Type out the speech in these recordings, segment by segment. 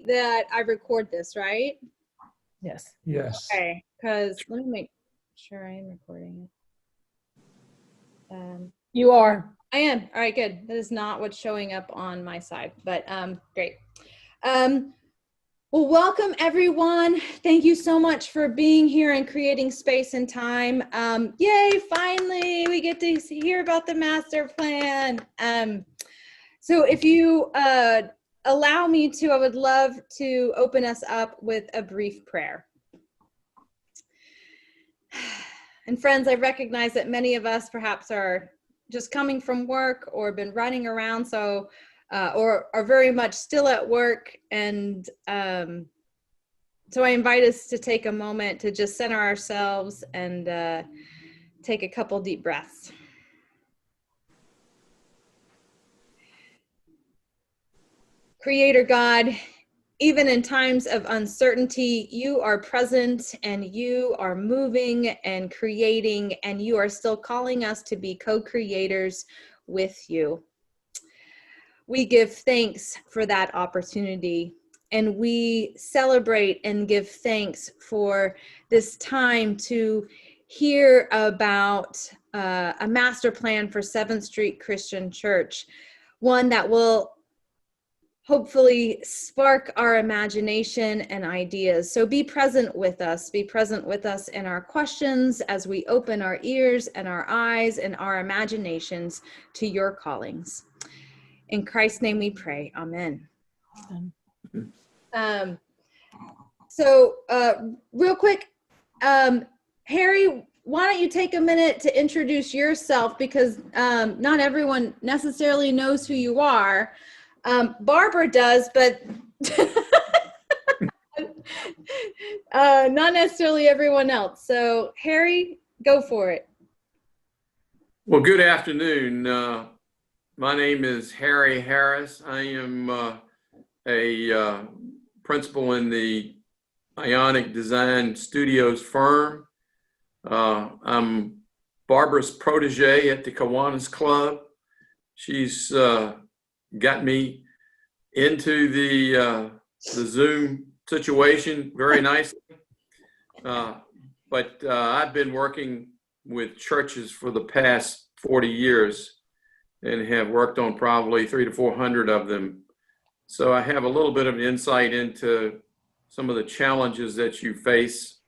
that I record this, right? Yes. Yes. Okay, because let me make sure I am recording it. You are. I am. All right, good. That is not what's showing up on my side, but great. Well, welcome everyone. Thank you so much for being here and creating space and time. Yay, finally we get to hear about the master plan. So if you allow me to, I would love to open us up with a brief prayer. And friends, I recognize that many of us perhaps are just coming from work or been running around, so or are very much still at work, and so I invite us to take a moment to just center ourselves and take a couple deep breaths. Creator God, even in times of uncertainty, you are present and you are moving and creating, and you are still calling us to be co-creators with you. We give thanks for that opportunity, and we celebrate and give thanks for this time to hear about a master plan for 7th Street Christian Church, one that will hopefully spark our imagination and ideas. So be present with us. Be present with us in our questions as we open our ears and our eyes and our imaginations to your callings. In Christ's name we pray. Amen. So real quick, Harry, why don't you take a minute to introduce yourself, because not everyone necessarily knows who you are. Barbara does, but not necessarily everyone else. So Harry, go for it. Well, good afternoon. My name is Harry Harris. I am a principal in the Ionic DeZign Studios firm. I'm Barbara's protege at the Kiwanis Club. She's got me into the Zoom situation very nicely. But I've been working with churches for the past 40 years and have worked on probably 300 to 400 of them. So I have a little bit of an insight into some of the challenges that you face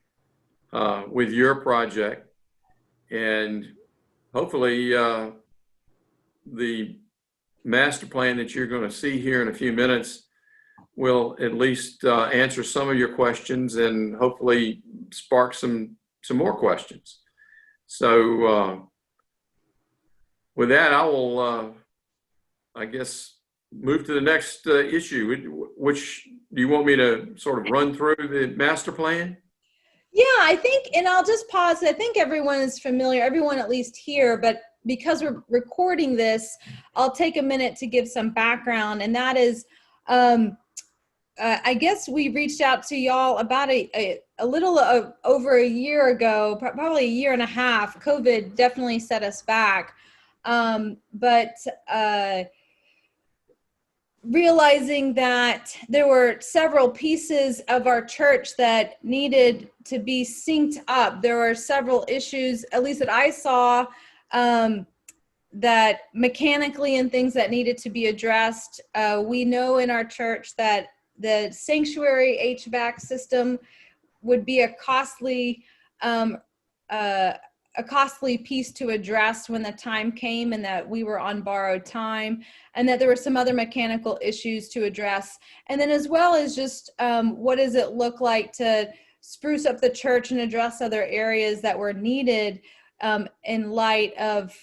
with your project. And hopefully the master plan that you're going to see here in a few minutes will at least answer some of your questions and hopefully spark some more questions. So with that, I will, I guess, move to the next issue. Which do you want me to sort of run through the master plan? Yeah, I think, and I'll just pause. I think everyone is familiar, everyone at least here, but because we're recording this, I'll take a minute to give some background, and that is, I guess we reached out to y'all about a little over a year ago, probably a year and a half. COVID definitely set us back, but realizing that there were several pieces of our church that needed to be synced up. There were several issues, at least that I saw, that mechanically and things that needed to be addressed. We know in our church that the sanctuary HVAC system would be a costly piece to address when the time came, and that we were on borrowed time, and that there were some other mechanical issues to address. And then as well as just what does it look like to spruce up the church and address other areas that were needed in light of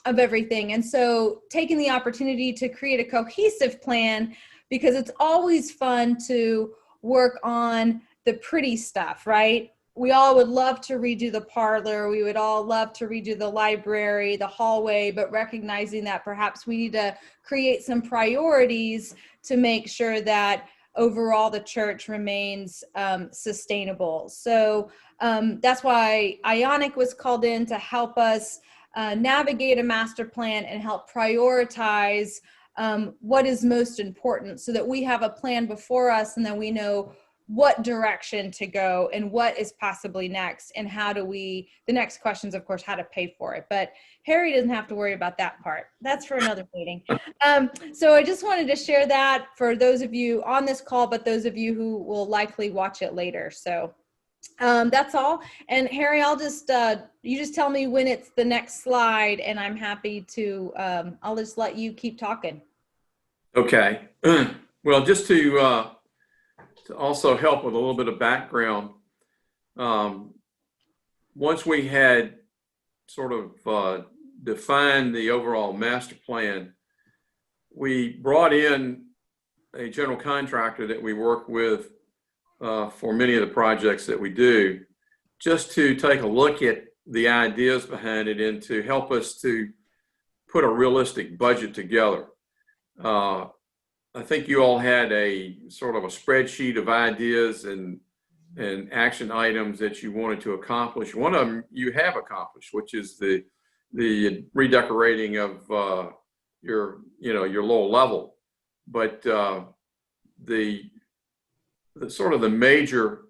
everything. And so taking the opportunity to create a cohesive plan, because it's always fun to work on the pretty stuff, right? We all would love to redo the parlor. We would all love to redo the library, the hallway, but recognizing that perhaps we need to create some priorities to make sure that overall the church remains sustainable. So that's why Ionic was called in to help us navigate a master plan and help prioritize what is most important, so that we have a plan before us and then we know what direction to go and what is possibly next, and how do we, the next question is of course how to pay for it, but Harry doesn't have to worry about that part. That's for another meeting. So I just wanted to share that for those of you on this call, but those of you who will likely watch it later. So that's all. And Harry, I'll just, you just tell me when it's the next slide and I'm happy to, I'll just let you keep talking. Okay. Well, just to also help with a little bit of background, once we had sort of defined the overall master plan, we brought in a general contractor that we work with for many of the projects that we do, just to take a look at the ideas behind it and to help us to put a realistic budget together. I think you all had a sort of a spreadsheet of ideas and action items that you wanted to accomplish. One of them you have accomplished, which is the redecorating of your lower level. But the sort of the major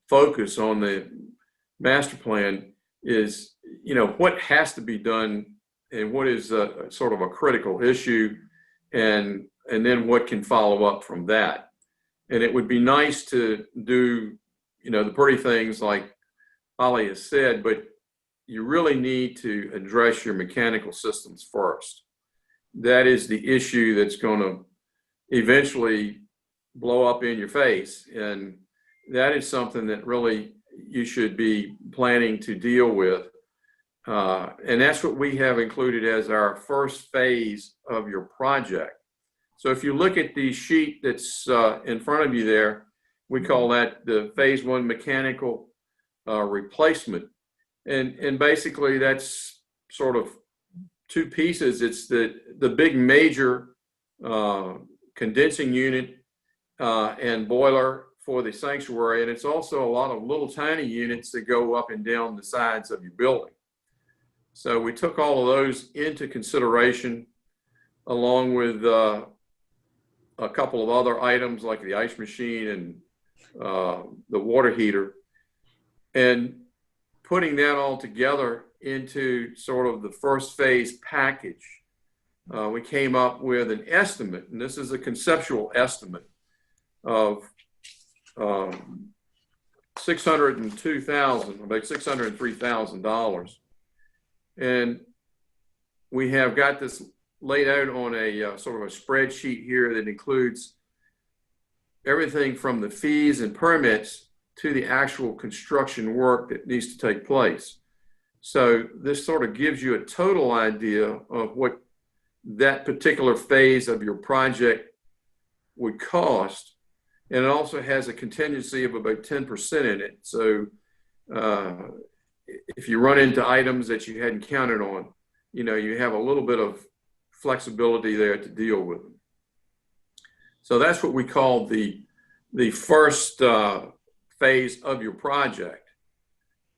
focus on the master plan is, what has to be done and what is sort of a critical issue, and then what can follow up from that. And it would be nice to do, the pretty things like Holly has said, but you really need to address your mechanical systems first. That is the issue that's going to eventually blow up in your face. And that is something that really you should be planning to deal with. And that's what we have included as our first phase of your project. So if you look at the sheet that's in front of you there, we call that the phase one mechanical replacement. And basically that's sort of two pieces. It's the big major condensing unit and boiler for the sanctuary. And it's also a lot of little tiny units that go up and down the sides of your building. So we took all of those into consideration, along with a couple of other items like the ice machine and the water heater, and putting that all together into sort of the first phase package. We came up with an estimate, and this is a conceptual estimate of $602,000, about $603,000. And we have got this laid out on a sort of a spreadsheet here that includes everything from the fees and permits to the actual construction work that needs to take place. So this sort of gives you a total idea of what that particular phase of your project would cost. And it also has a contingency of about 10% in it. So if you run into items that you hadn't counted on, you have a little bit of flexibility there to deal with them. So that's what we call the first phase of your project.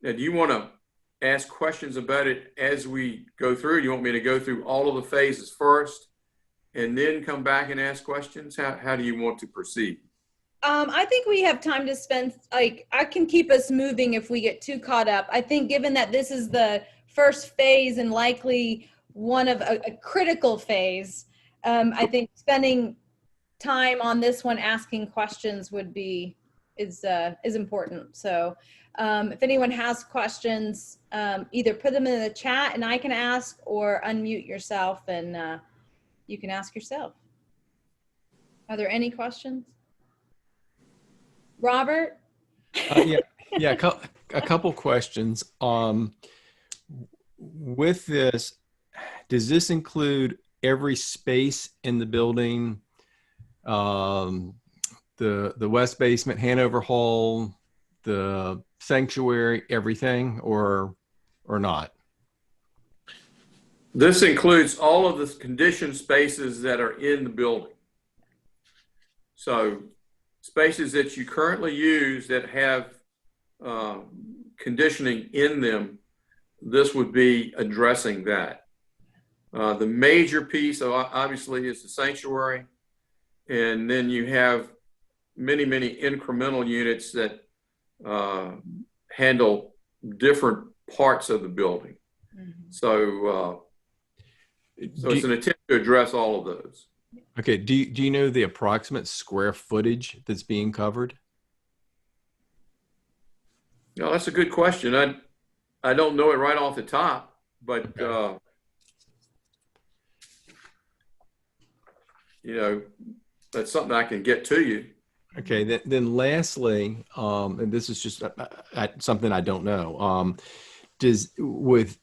Now, do you want to ask questions about it as we go through? Do you want me to go through all of the phases first and then come back and ask questions? How do you want to proceed? I think we have time to spend, I can keep us moving if we get too caught up. I think given that this is the first phase and likely one of a critical phase, I think spending time on this one asking questions is important. So if anyone has questions, either put them in the chat and I can ask, or unmute yourself and you can ask yourself. Are there any questions? Robert? Yeah, a couple questions. With this, does this include every space in the building, the west basement, Hanover Hall, the sanctuary, everything, or not? This includes all of the conditioned spaces that are in the building. So spaces that you currently use that have conditioning in them, this would be addressing that. The major piece, obviously, is the sanctuary. And then you have many, many incremental units that handle different parts of the building. So it's an attempt to address all of those. Okay. Do you know the approximate square footage that's being covered? No, that's a good question. I don't know it right off the top, but you know, that's something I can get to you. Okay. Then lastly, and this is just something I don't know. Does the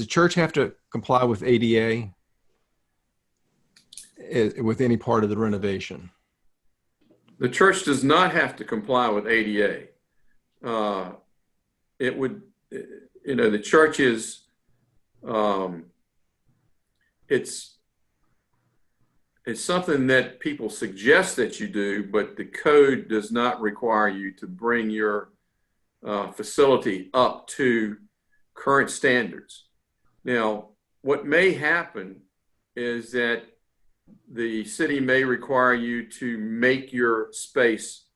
church have to comply with ADA with any part of the renovation? The church does not have to comply with ADA. It would, you know, the church is, it's something that people suggest that you do, but the code does not require you to bring your facility up to current standards. Now, what may happen is that the city may require you to make your space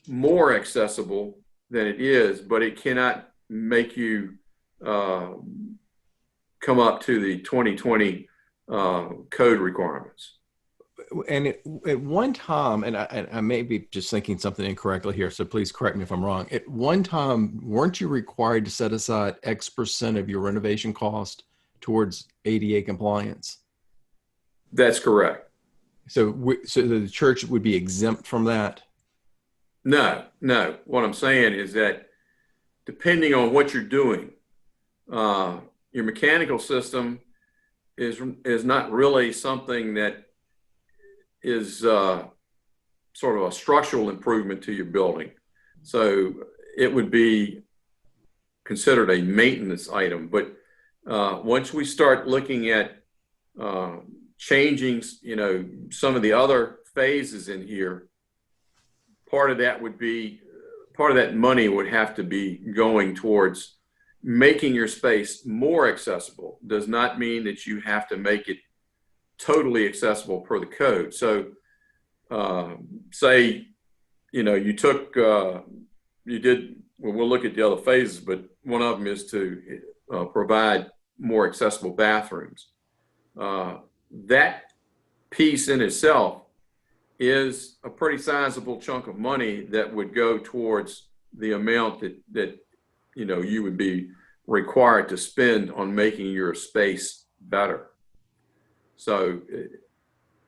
more accessible than it is, but it cannot make you come up to the 2020 code requirements. And at one time, and I may be just thinking something incorrectly here, so please correct me if I'm wrong. At one time, weren't you required to set aside X% of your renovation cost towards ADA compliance? That's correct. So the church would be exempt from that? No. What I'm saying is that depending on what you're doing, your mechanical system is not really something that is sort of a structural improvement to your building. So it would be considered a maintenance item. But once we start looking at changing, you know, some of the other phases in here, part of that money would have to be going towards making your space more accessible. Does not mean that you have to make it totally accessible per the code. So say, you know, we'll look at the other phases, but one of them is to provide more accessible bathrooms. That piece in itself is a pretty sizable chunk of money that would go towards the amount that you know you would be required to spend on making your space better. So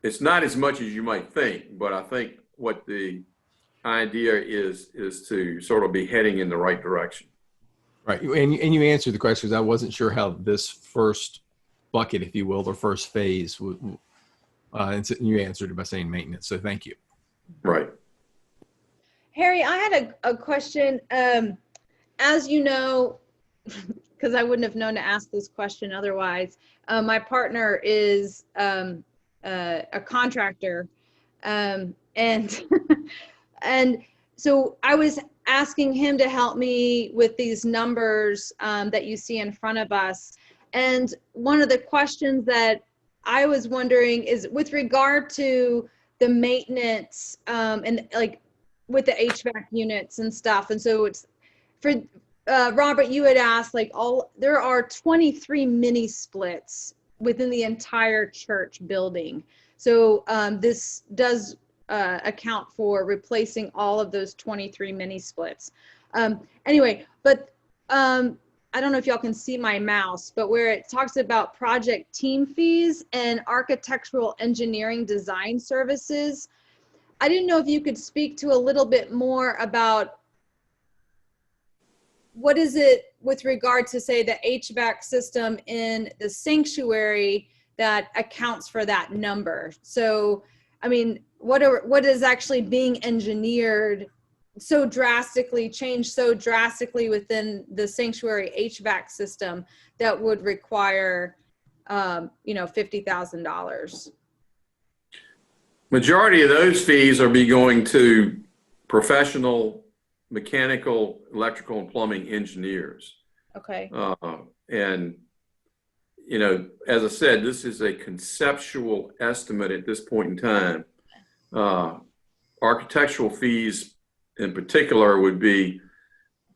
it's not as much as you might think, but I think what the idea is to sort of be heading in the right direction. Right. And you answered the question because I wasn't sure how this first bucket, if you will, or first phase would, and so you answered it by saying maintenance. So thank you. Right. Harry, I had a question. As you know, because I wouldn't have known to ask this question otherwise, my partner is a contractor, and and so I was asking him to help me with these numbers that you see in front of us. And one of the questions that I was wondering is with regard to the maintenance and like with the HVAC units and stuff. And so it's for Robert, you had asked like there are 23 mini splits within the entire church building. So this does account for replacing all of those 23 mini splits. Anyway, but I don't know if y'all can see my mouse, but where it talks about project team fees and architectural engineering design services, I didn't know if you could speak to a little bit more about what is it with regard to, say, the HVAC system in the sanctuary that accounts for that number. So, I mean, what is actually being engineered so drastically, changed so drastically within the sanctuary HVAC system that would require, you know, $50,000? Majority of those fees are going to professional mechanical, electrical, and plumbing engineers. Okay. And as I said, this is a conceptual estimate at this point in time. Architectural fees in particular would be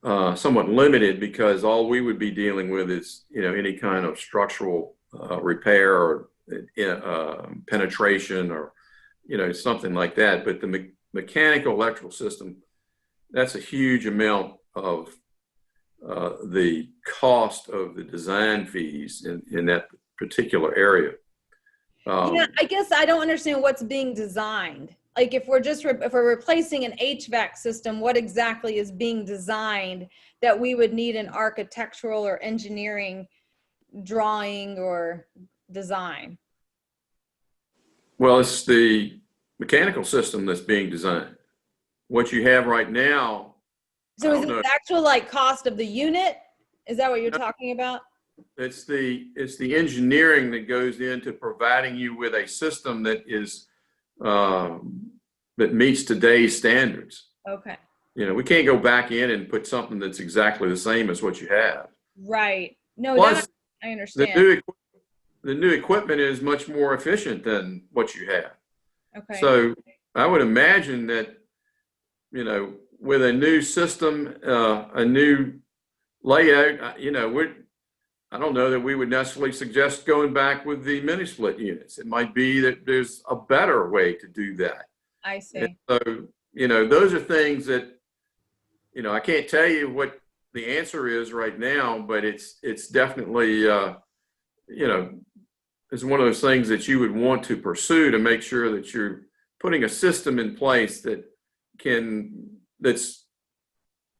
somewhat limited because all we would be dealing with is, any kind of structural repair or penetration or, something like that. But the mechanical electrical system, that's a huge amount of the cost of the design fees in that particular area. I guess I don't understand what's being designed. Like if we're replacing an HVAC system, what exactly is being designed that we would need an architectural or engineering drawing or design? Well, it's the mechanical system that's being designed. What you have right now. So is it the actual cost of the unit? Is that what you're talking about? It's the engineering that goes into providing you with a system that is that meets today's standards. Okay. We can't go back in and put something that's exactly the same as what you have. Right. No, Plus, I understand. The new equipment is much more efficient than what you have. Okay. So I would imagine that, with a new system, a new layout, I don't know that we would necessarily suggest going back with the mini split units. It might be that there's a better way to do that. I see. And so, those are things that, I can't tell you what the answer is right now, but it's definitely, it's one of those things that you would want to pursue to make sure that you're putting a system in place that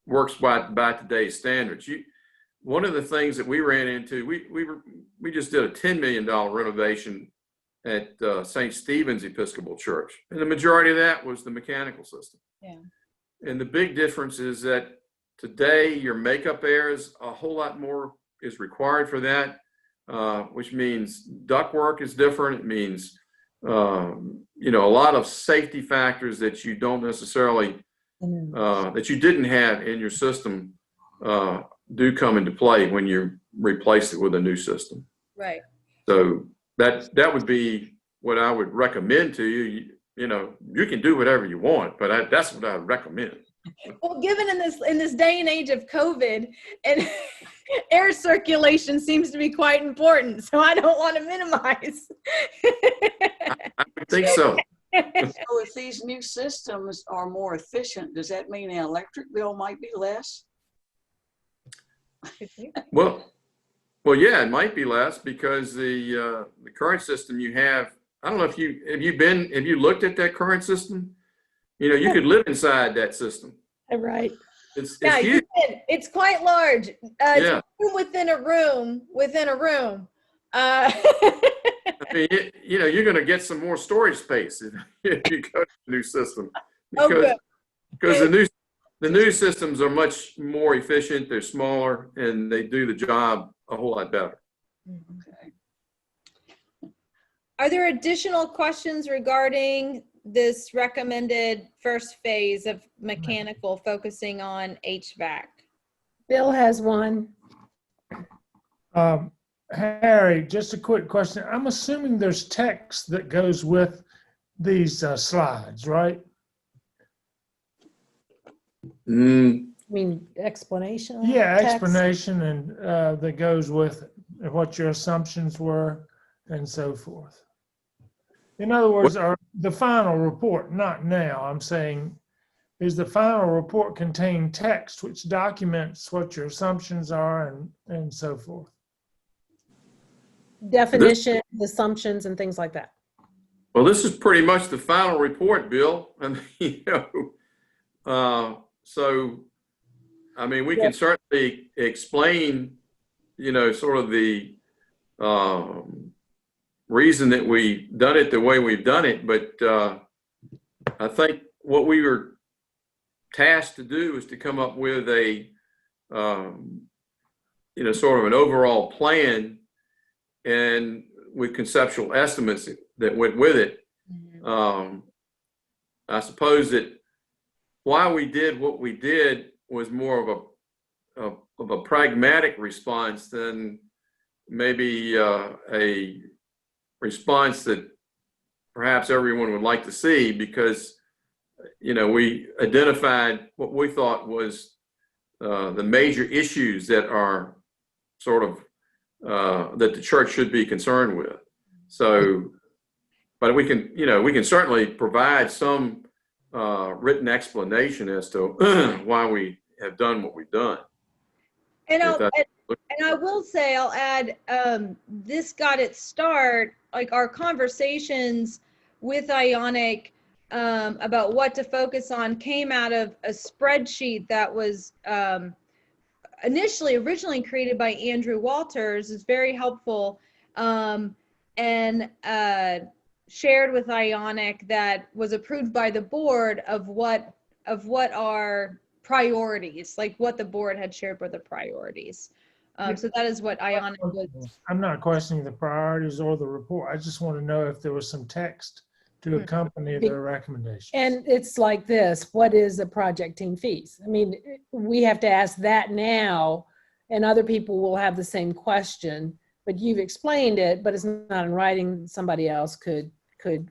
works by today's standards. One of the things that we ran into, we just did a $10 million renovation at St. Stephen's Episcopal Church, and the majority of that was the mechanical system. Yeah. And the big difference is that today your makeup air is a whole lot more is required for that, which means ductwork is different. It means a lot of safety factors that you don't necessarily that you didn't have in your system do come into play when you replace it with a new system. Right. So that would be what I would recommend to you. You can do whatever you want, but that's what I would recommend. Well, given in this day and age of COVID, and air circulation seems to be quite important, so I don't want to minimize. I would think so. So if these new systems are more efficient, does that mean the electric bill might be less? Well, yeah, it might be less because the current system you have. I don't know if have you looked at that current system? You could live inside that system. Right. It's Yeah, huge. it's quite large. It's a room within a room within a room. I mean, you're going to get some more storage space if you go to the new system because the new systems are much more efficient. They're smaller and they do the job a whole lot better. Okay. Are there additional questions regarding this recommended first phase of mechanical focusing on HVAC? Bill has one. Harry, just a quick question. I'm assuming there's text that goes with these slides, right? I mean, explanation? Yeah, text? explanation and that goes with what your assumptions were and so forth. In other words, the final report, not now, I'm saying, is the final report contain text which documents what your assumptions are and so forth? Definitions, assumptions, and things like that. Well, this is pretty much the final report, Bill. I mean, so, I mean, we can certainly explain, sort of the reason that we've done it the way we've done it. But I think what we were tasked to do is to come up with a, sort of an overall plan and with conceptual estimates that went with it. I suppose that why we did what we did was more of a pragmatic response than maybe a response that perhaps everyone would like to see, because we identified what we thought was the major issues that are sort of that the church should be concerned with. So, but we can certainly provide some written explanation as to why we have done what we've done. And I will say, I'll add, this got its start, like our conversations with Ionic about what to focus on came out of a spreadsheet that was originally created by Andrew Walters. Is very helpful, and shared with Ionic, that was approved by the board of what are priorities, like what the board had shared were the priorities. So that is what Ionic was. I'm not questioning the priorities or the report. I just want to know if there was some text to accompany their recommendations. And it's like this, what is a project team fees? I mean, we have to ask that now, and other people will have the same question, but you've explained it, but it's not in writing. Somebody else could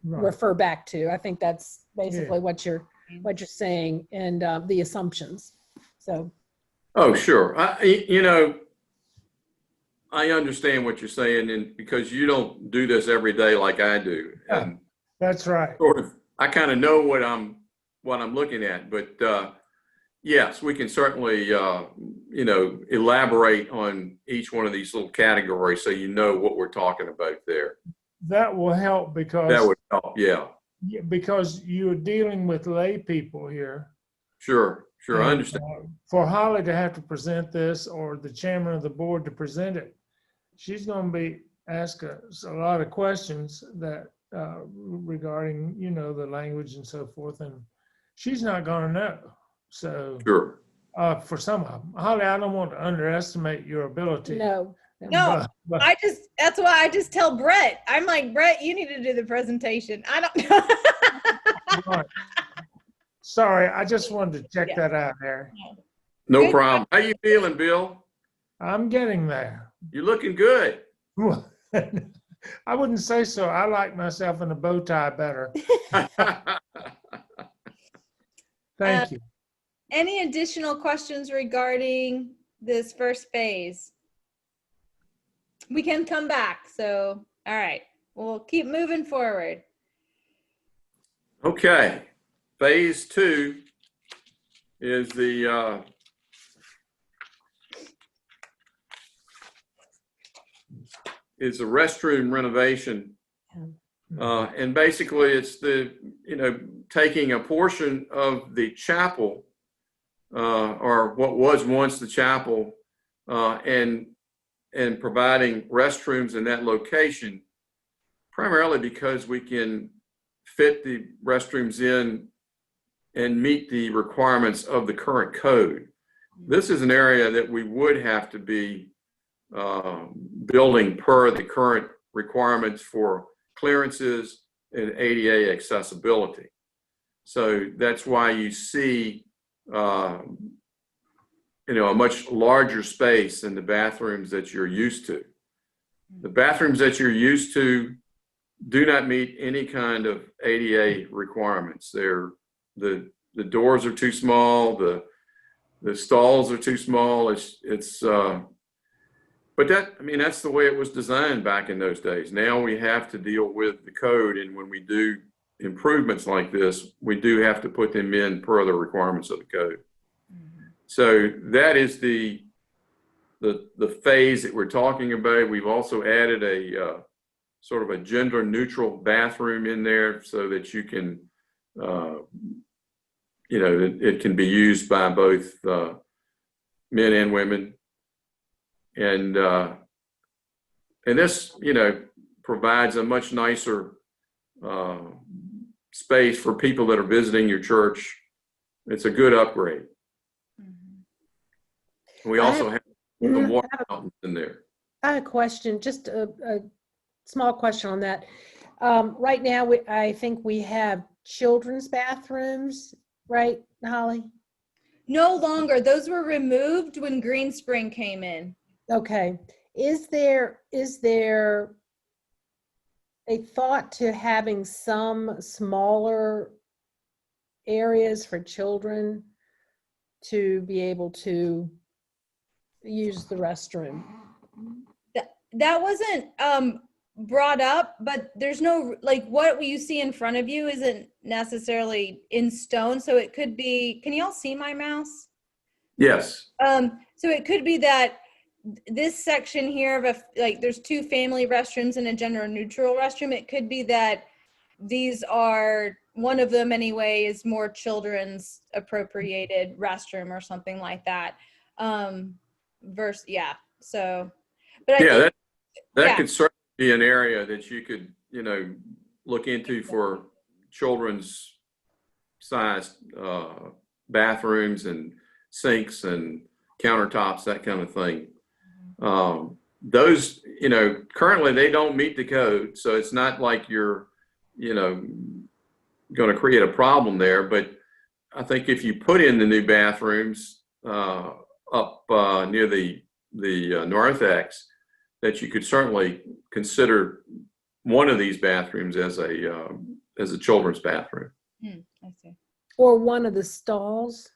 refer back to. I think that's basically what you're saying, and the assumptions. So. Oh, sure. I understand what you're saying, and because you don't do this every day like I do. And that's right. Sort of, I kind of know what I'm looking at, but yes, we can certainly elaborate on each one of these little categories so you know what we're talking about there. That will help, because that would help. Yeah. Because you're dealing with lay people here. Sure. I understand. For Holly to have to present this, or the chairman of the board to present it, she's going to be asked a lot of questions that regarding the language and so forth, and she's not going to know. So sure. For some of them, Holly, I don't want to underestimate your ability. No. But that's why I just tell Brett. I'm like, Brett, you need to do the presentation. I don't know. Right. Sorry, I just wanted to check that out there. No problem. How you feeling, Bill? I'm getting there. You're looking good. I wouldn't say so. I like myself in a bow tie better. Thank you. Any additional questions regarding this first phase? We can come back. So, all right, we'll keep moving forward. Okay. Phase 2 is the restroom renovation, and basically it's the taking a portion of the chapel or what was once the chapel and providing restrooms in that location, primarily because we can fit the restrooms in and meet the requirements of the current code. This is an area that we would have to be building per the current requirements for clearances and ADA accessibility. So that's why you see a much larger space than the bathrooms that you're used to. The bathrooms that you're used to do not meet any kind of ADA requirements. The doors are too small, the stalls are too small. But that's the way it was designed back in those days. Now we have to deal with the code, and when we do improvements like this, we do have to put them in per the requirements of the code. Mm-hmm. So that is the phase that we're talking about. We've also added a sort of a gender neutral bathroom in there so that you can, it can be used by both men and women. And this, provides a much nicer space for people that are visiting your church. It's a good upgrade. Mm-hmm. We also have some water fountains in there. I have a question, just a small question on that. Right now, I think we have children's bathrooms, right, Holly? No longer. Those were removed when Green Spring came in. Okay. Is there a thought to having some smaller areas for children to be able to use the restroom? That wasn't brought up, but there's no, like, what you see in front of you isn't necessarily in stone. So it could be, can you all see my mouse? Yes. So it could be that this section here of like there's two family restrooms and a gender neutral restroom. It could be that these are, one of them anyway is more children's appropriated restroom or something like that. Yeah. So, but I think, that could certainly be an area that you could, look into for children's sized bathrooms and sinks and countertops, that kind of thing. Those, currently they don't meet the code, so it's not like you're, going to create a problem there. But I think if you put in the new bathrooms up near the narthex, that you could certainly consider one of these bathrooms as a children's bathroom. I see. Or one of the stalls,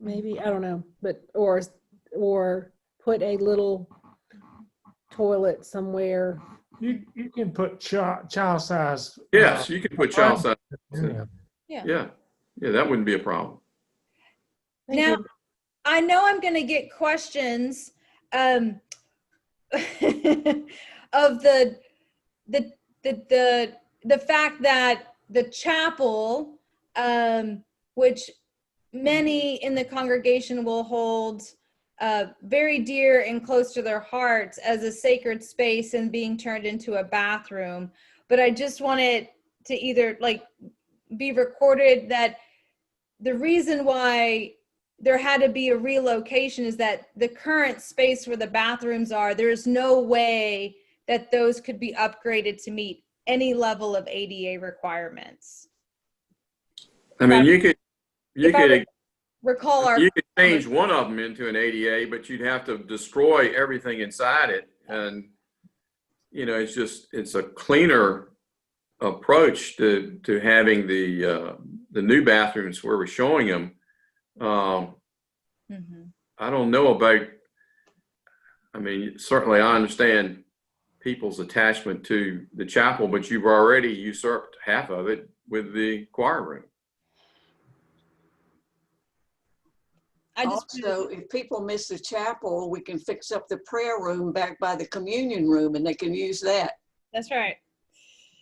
maybe, I don't know, but, or put a little toilet somewhere. You can put child size. Yes, you can put child size. Yeah. Yeah, that wouldn't be a problem. Now, I know I'm going to get questions of the fact that the chapel, which many in the congregation will hold very dear and close to their hearts as a sacred space and being turned into a bathroom. But I just wanted to either be recorded that the reason why there had to be a relocation is that the current space where the bathrooms are, there's no way that those could be upgraded to meet any level of ADA requirements. I mean, you could recall you could change one of them into an ADA, but you'd have to destroy everything inside it. And, it's a cleaner approach to having the new bathrooms where we're showing them. I don't know about, certainly I understand people's attachment to the chapel, but you've already usurped half of it with the choir room. Also, if people miss the chapel, we can fix up the prayer room back by the communion room and they can use that. That's right.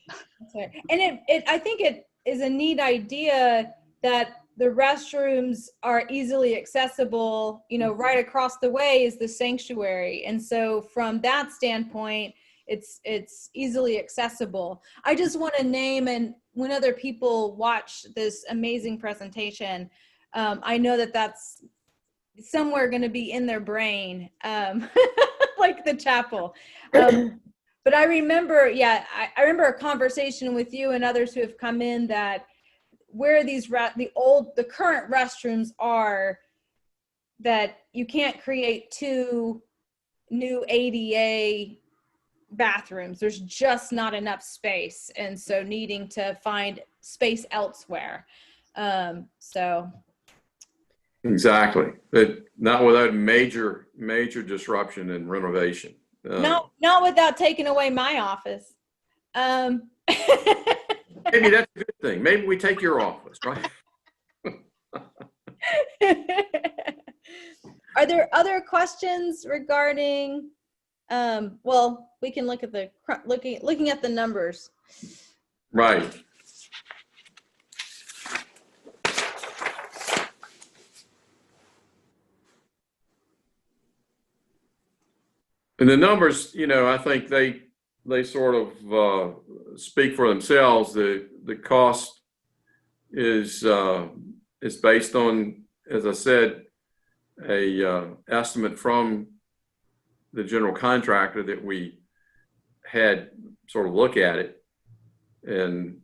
That's right. And I think it is a neat idea that the restrooms are easily accessible, right across the way is the sanctuary. And so from that standpoint, it's easily accessible. I just want to name, and when other people watch this amazing presentation, I know that that's somewhere going to be in their brain, like the chapel. But I remember, I remember a conversation with you and others who have come in that where these the current restrooms are, that you can't create two new ADA bathrooms. There's just not enough space, and so needing to find space elsewhere. Exactly, but not without major disruption and renovation. Not without taking away my office. Maybe that's a good thing. Maybe we take your office, right? Are there other questions regarding? Well, we can look at looking at the numbers. Right. And the numbers, I think they sort of speak for themselves. The cost is based on, as I said, a estimate from the general contractor that we had sort of look at it, and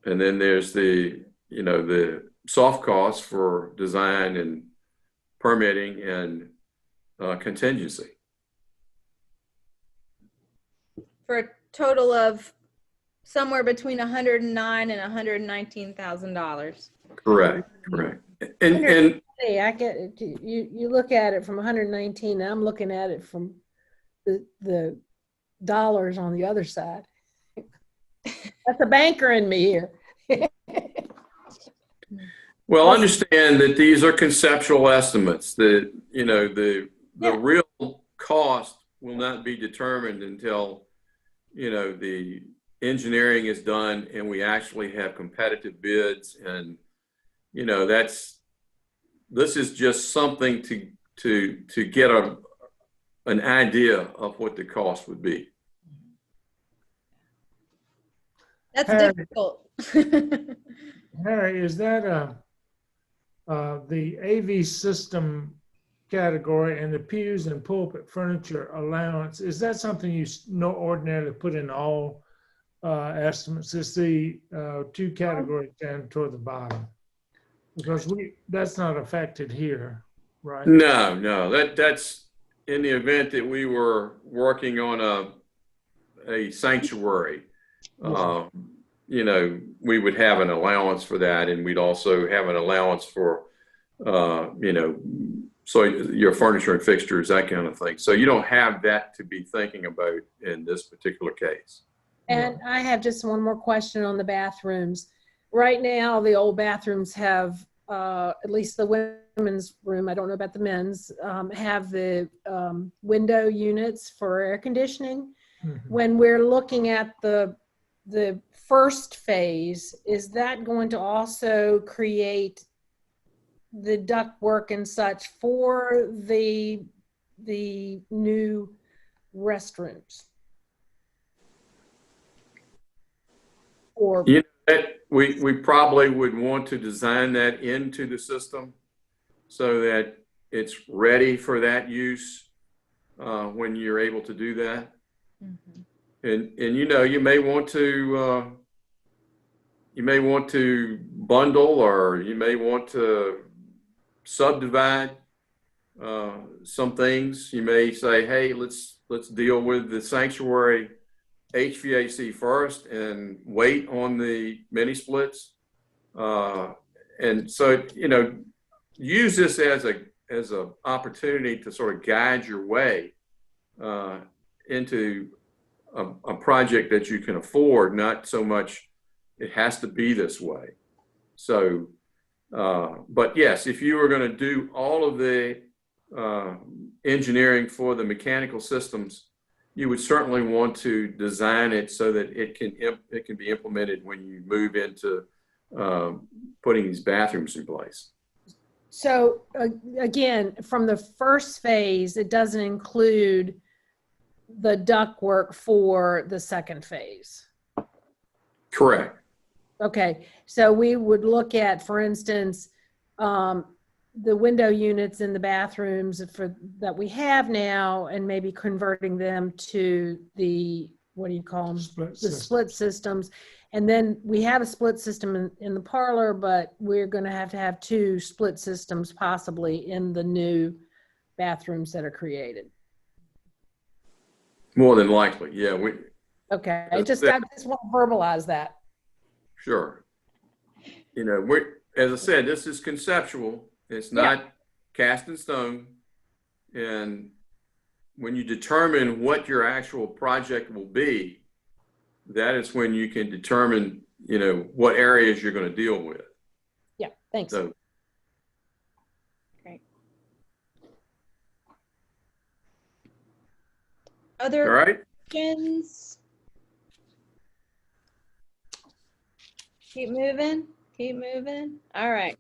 then there's the soft costs for design and permitting and contingency. for a total of somewhere between $109,000 and $119,000. Correct, correct. And Hey, I get it. You look at it from 119. I'm looking at it from the dollars on the other side. That's a banker in me here. well, understand that these are conceptual estimates. That the Yeah. real cost will not be determined until the engineering is done and we actually have competitive bids. And this is just something to get an idea of what the cost would be. That's Harry. difficult. Harry, is that the AV system category and the pews and pulpit furniture allowance? Is that something you ordinarily put in all estimates? It's the two categories down toward the bottom, because that's not affected here, right? No, that's in the event that we were working on a sanctuary. We would have an allowance for that, and we'd also have an allowance for, so your furniture and fixtures, that kind of thing. So you don't have that to be thinking about in this particular case. And I have just one more question on the bathrooms. Right now, the old bathrooms have, at least the women's room, I don't know about the men's, have the window units for air conditioning. Mhm. When we're looking at the first phase, is that going to also create the ductwork and such for the new restrooms? Or We probably would want to design that into the system so that it's ready for that use when you're able to do that. Mhm. And you may want to bundle, or you may want to subdivide some things. You may say, hey, let's deal with the sanctuary HVAC first and wait on the mini splits. And so, use this as a opportunity to sort of guide your way into a project that you can afford, not so much it has to be this way. So, but yes, if you were going to do all of the engineering for the mechanical systems, you would certainly want to design it so that it can be implemented when you move into putting these bathrooms in place. so again, from the first phase, it doesn't include the ductwork for the second phase. Correct. Okay, so we would look at, for instance, the window units in the bathrooms that we have now, and maybe converting them to the, what do you call them? Split systems. And then we have a split system in the parlor, but we're going to have two split systems possibly in the new bathrooms that are created. More than likely, yeah. Okay, I just want to verbalize that. Sure. As I said, this is conceptual. It's not cast in stone. And when you determine what your actual project will be, that is when you can determine, what areas you're going to deal with. Yeah, thanks. So, Great. all Other right. questions? Keep moving. All right.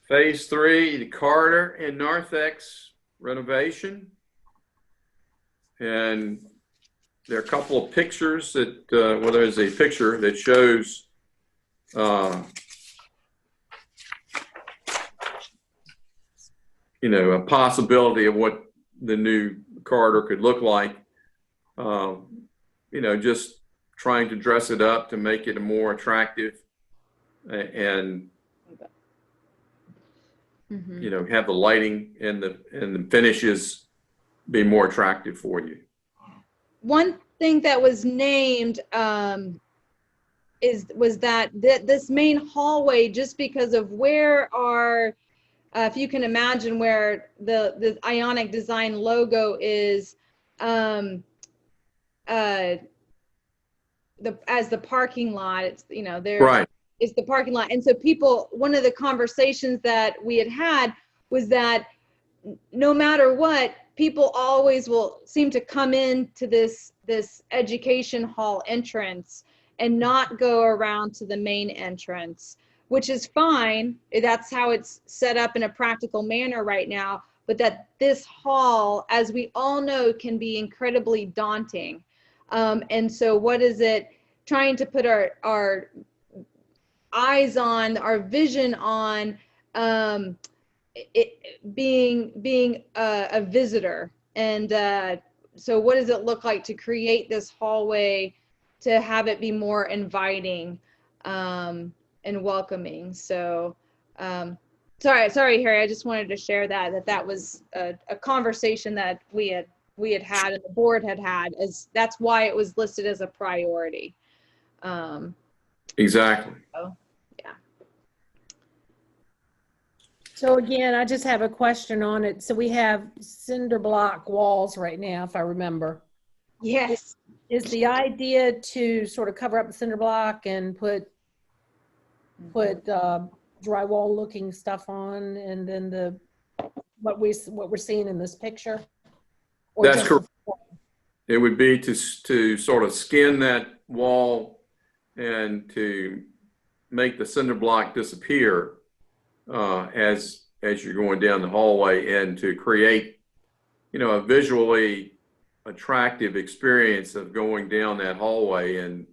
Phase 3, the corridor and narthex renovation. And there are a couple of pictures that, there's a picture that shows a possibility of what the new corridor could look like. Just trying to dress it up to make it more attractive and have the lighting and the finishes be more attractive for you. one thing that was named was that this main hallway, just because of where our, if you can imagine where the Ionic Design logo is, as the parking lot, it's, you know, there Right. is the parking lot. And so people, one of the conversations that we had was that no matter what, people always will seem to come into this education hall entrance and not go around to the main entrance, which is fine. That's how it's set up in a practical manner right now. But that this hall, as we all know, can be incredibly daunting. And so what is it, trying to put our eyes on, our vision on, it being a visitor. And so what does it look like to create this hallway, to have it be more inviting and welcoming? So sorry Harry, I just wanted to share that was a conversation that we had and the board had, as that's why it was listed as a priority. Exactly. So, yeah. So again, I just have a question on it. So we have cinder block walls right now, if I remember. Yes. Is the idea to sort of cover up the cinder block and put drywall looking stuff on, and then what we're seeing in this picture? Or That's just correct. It would be to sort of skin that wall and to make the cinder block disappear as you're going down the hallway, and to create, you know, a visually attractive experience of going down that hallway, and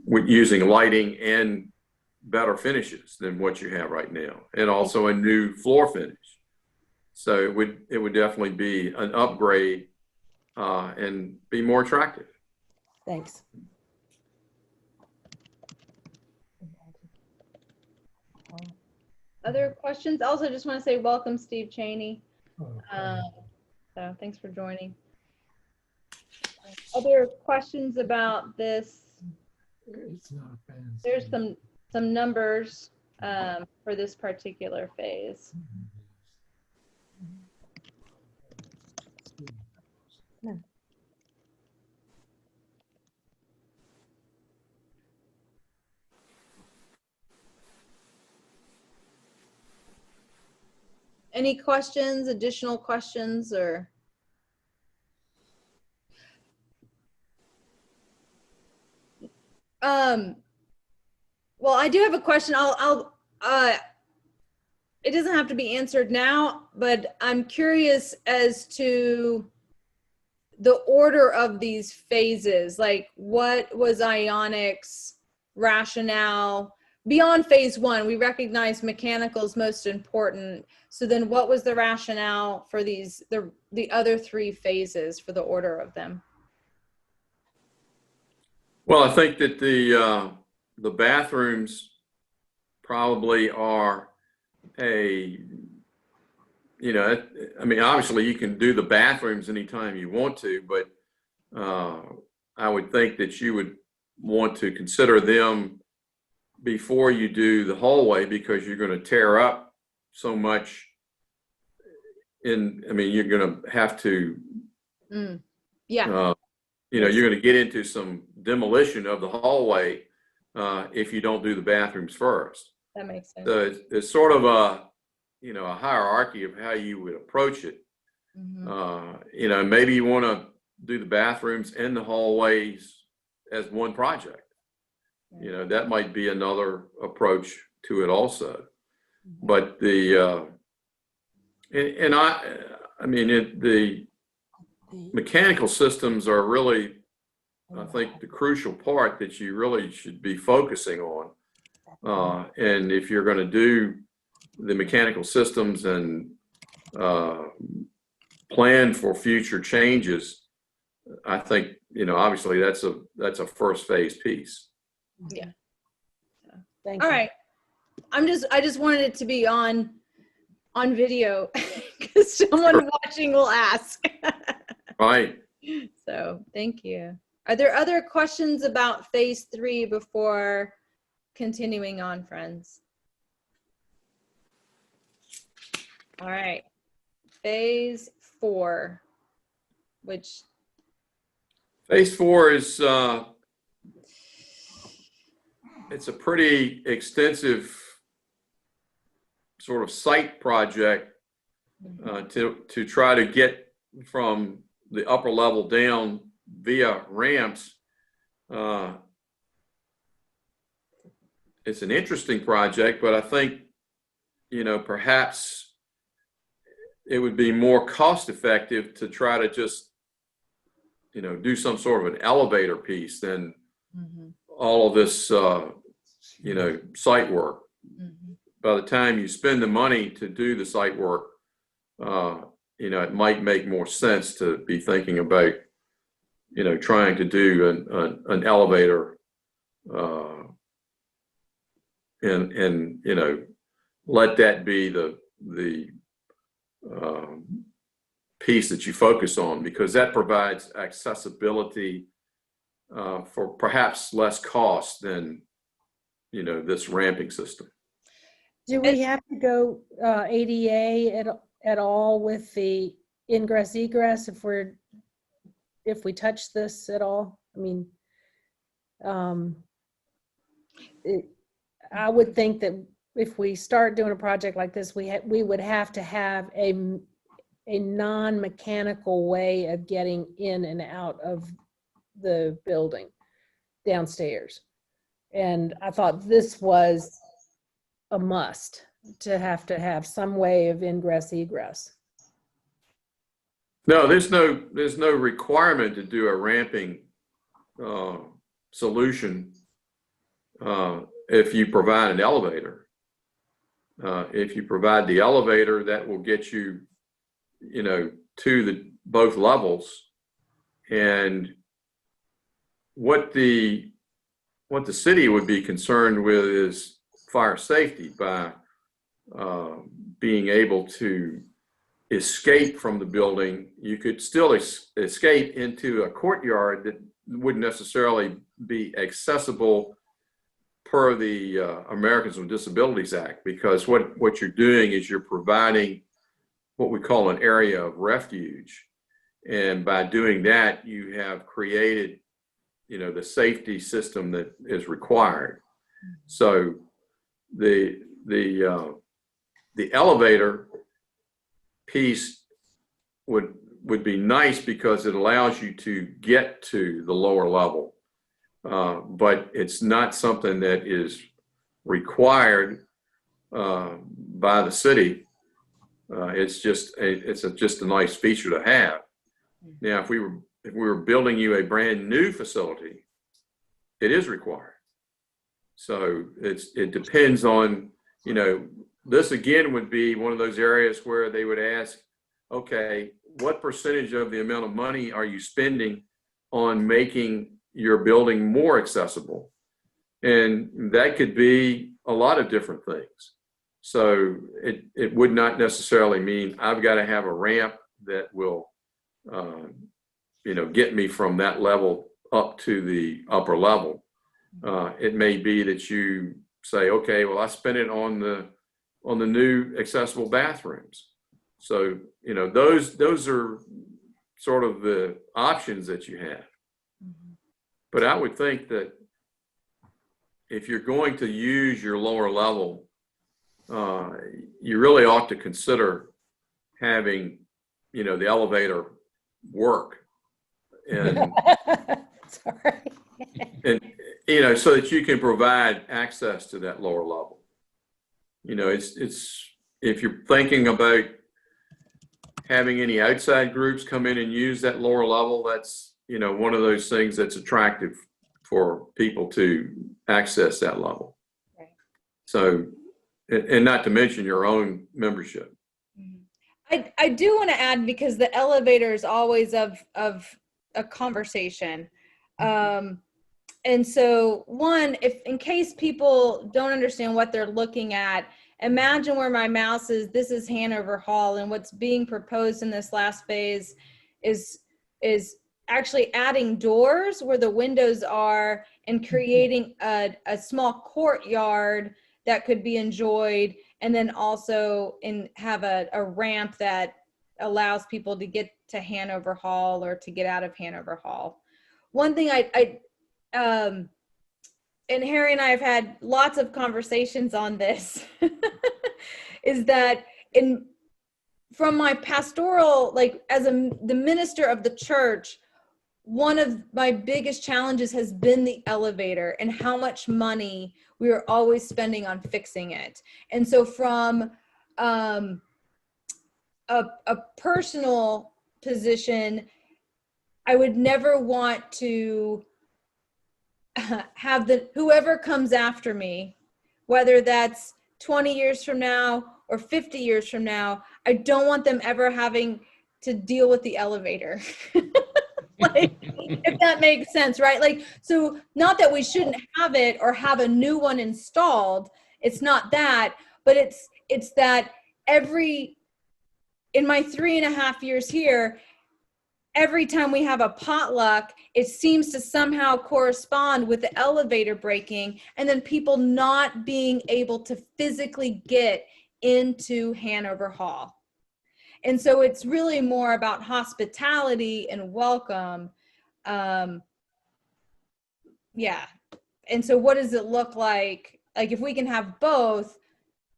with using lighting and better finishes than what you have right now, and also a new floor finish. So it would definitely be an upgrade and be more attractive. Thanks. Other questions? Also, just want to say welcome, Steve Cheney. So thanks for joining. Other questions about this? There's some numbers for this particular phase. No. Any questions, additional questions, or? Well, I do have a question. It doesn't have to be answered now, but I'm curious as to the order of these phases. Like, what was Ionic's rationale beyond phase one? We recognize mechanical is most important. So then what was the rationale for these, the other three phases, for the order of them? Well, I think that the bathrooms probably are you know, I mean, obviously you can do the bathrooms anytime you want to, but I would think that you would want to consider them before you do the hallway, because you're going to tear up so much I mean, you're going to have to, Yeah. you know, you're going to get into some demolition of the hallway if you don't do the bathrooms first. That makes sense. So it's sort of a, you know, a hierarchy of how you would approach it. You know, maybe you want to do the bathrooms and the hallways as one project. You know, that might be another approach to it also. But the I mean, the mechanical systems are really, I think, the crucial part that you really should be focusing on. And if you're going to do the mechanical systems and plan for future changes, I think, you know, obviously that's a first phase piece. Yeah. Thank All you. right. I just wanted it to be on video because someone watching will ask. Right. So thank you. Are there other questions about phase 3 before continuing on, friends? All right. Phase 4, which Phase 4 is, it's a pretty extensive sort of site project to try to get from the upper level down via ramps. It's an interesting project, but I think, perhaps it would be more cost effective to try to just, do some sort of an elevator piece than all of this, site work. By the time you spend the money to do the site work, it might make more sense to be thinking about, trying to do an elevator, and let that be the piece that you focus on, because that provides accessibility for perhaps less cost than, this ramping system. Do we have to go ADA at all with the ingress egress if we touch this at all? I mean, I would think that if we start doing a project like this, we would have to have a non-mechanical way of getting in and out of the building downstairs. And I thought this was a must to have some way of ingress egress. No, there's no requirement to do a ramping solution if you provide an elevator. If you provide the elevator, that will get you, to both levels. And what the city would be concerned with is fire safety by being able to escape from the building. You could still escape into a courtyard that wouldn't necessarily be accessible per the Americans with Disabilities Act, because what you're doing is you're providing what we call an area of refuge. And by doing that, you have created, the safety system that is required. So the elevator piece would be nice because it allows you to get to the lower level, but it's not something that is required by the city. It's just a nice feature to have. Now, if we were building you a brand new facility, it is required. So it depends on, this again would be one of those areas where they would ask, okay, what percentage of the amount of money are you spending on making your building more accessible? And that could be a lot of different things. So it would not necessarily mean I've got to have a ramp that will, get me from that level up to the upper level. It may be that you say, okay, well, I spent it on the new accessible bathrooms. So, those are sort of the options that you have. But I would think that if you're going to use your lower level, you really ought to consider having, the elevator work. And, Sorry. and, so that you can provide access to that lower level. It's if you're thinking about having any outside groups come in and use that lower level, that's, one of those things that's attractive for people to access that level. Right. So, and not to mention your own membership. I do want to add, because the elevator is always of a conversation. And so one, if in case people don't understand what they're looking at, imagine where my mouse is. This is Hanover Hall, and what's being proposed in this last phase is actually adding doors where the windows are and creating a small courtyard that could be enjoyed, and then also have a ramp that allows people to get to Hanover Hall or to get out of Hanover Hall. One thing and Harry and I have had lots of conversations on this, is that from my pastoral, like as the minister of the church, one of my biggest challenges has been the elevator and how much money we are always spending on fixing it. And so from a personal position, I would never want to have whoever comes after me, whether that's 20 years from now or 50 years from now, I don't want them ever having to deal with the elevator. Like, if that makes sense, right? Like, so not that we shouldn't have it or have a new one installed. It's not that, but it's that in my 3.5 years here, every time we have a potluck, it seems to somehow correspond with the elevator breaking and then people not being able to physically get into Hanover Hall. And so it's really more about hospitality and welcome. Yeah. And so what does it look like? Like if we can have both,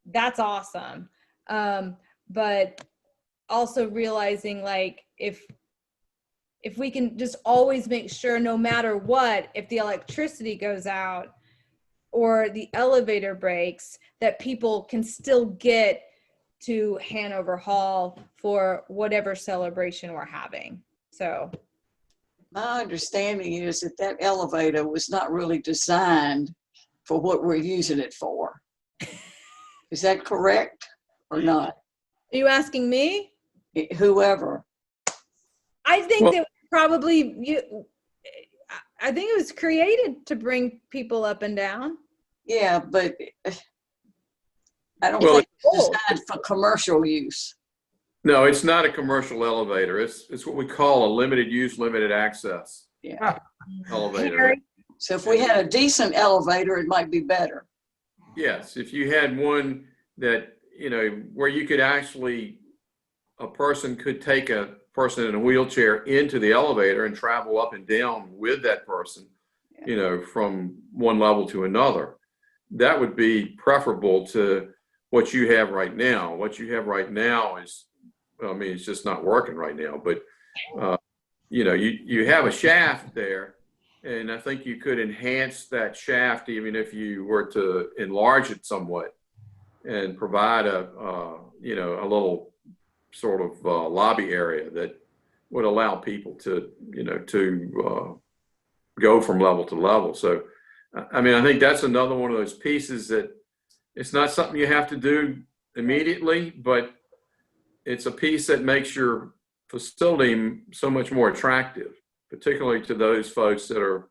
that's awesome. But also realizing like if we can just always make sure, no matter what, if the electricity goes out or the elevator breaks, that people can still get to Hanover Hall for whatever celebration we're having. So My understanding is that elevator was not really designed for what we're using it for. Is that correct or not? are you asking me? Whoever. I think that probably I think it was created to bring people up and down. Yeah, but I don't think it's designed for commercial use. No, it's not a commercial elevator. It's what we call a limited use, limited access elevator. So if we had a decent elevator, it might be better. Yes, if you had one that, where you could actually, a person could take a person in a wheelchair into the elevator and travel up and down with that person, from one level to another. That would be preferable to what you have right now. What you have right now is, it's just not working right now, but, you have a shaft there, and I think you could enhance that shaft even if you were to enlarge it somewhat and provide a little sort of lobby area that would allow people to, go from level to level. So, I think that's another one of those pieces that it's not something you have to do immediately, but it's a piece that makes your facility so much more attractive, particularly to those folks that are,